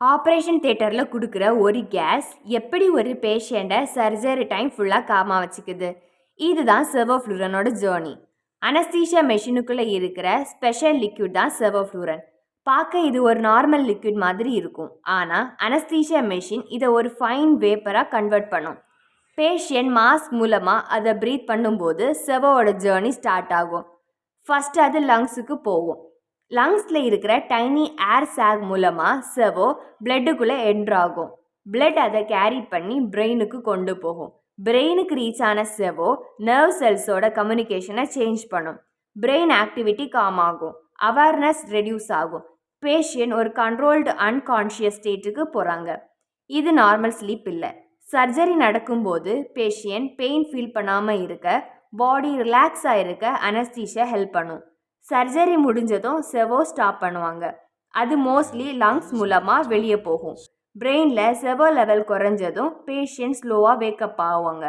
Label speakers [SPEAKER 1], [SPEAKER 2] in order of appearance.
[SPEAKER 1] Operation தியேட்டரில் கொடுக்குற ஒரு கேஸ் எப்படி ஒரு பேஷண்ட்டை சர்ஜரி டைம் ஃபுல்லாக காமா வச்சுக்குது. இதுதான் செவோஃப்ளூரனோட ஜேர்னி. அனஸ்தீஷியா மெஷினுக்குள்ளே இருக்கிற ஸ்பெஷல் லிக்விட் தான் செவோஃப்ளூரன். பார்க்க இது ஒரு நார்மல் லிக்விட் மாதிரி இருக்கும். ஆனால் அனஸ்தீஷியா மெஷின் இதை ஒரு ஃபைன் வேப்பராக கன்வெர்ட் பண்ணும். பேஷண்ட் மாஸ்க் மூலமாக அதை ப்ரீத் பண்ணும்போது செவோவோட ஜேர்னி ஸ்டார்ட் ஆகும். ஃபஸ்ட்டு அது லங்ஸுக்கு போகும். லங்ஸில் இருக்கிற டைனி ஏர் சாக் மூலமாக செவோ பிளட்டுக்குள்ளே என்ட்ராகும். பிளட் அதை கேரி பண்ணி பிரெயினுக்கு கொண்டு போகும். பிரெயினுக்கு ரீச் ஆன செவோ நர்வ் செல்ஸோட கம்யூனிகேஷனை சேஞ்ச் பண்ணும். பிரெயின் ஆக்டிவிட்டி காம் ஆகும். அவேர்னஸ் ரெடியூஸ் ஆகும். பேஷண்ட் ஒரு கண்ட்ரோல்டு அன்கான்ஷியஸ் ஸ்டேட்டுக்கு போகிறாங்க. இது நார்மல் ஸ்லீப் இல்லை. சர்ஜரி நடக்கும்போது பேஷண்ட் பெயின் ஃபீல் பண்ணாமல் இருக்க, பாடி ரிலாக்ஸாக இருக்க அனஸ்தீஷியா ஹெல்ப் பண்ணும். சர்ஜரி முடிஞ்சதும் செவோ ஸ்டாப் பண்ணுவாங்க. அது மோஸ்ட்லி லங்ஸ் மூலமாக வெளியே போகும். பிரெயினில் செவோ லெவல் குறைஞ்சதும் பேஷண்ட் ஸ்லோவாக வேக்கப் ஆவாங்க.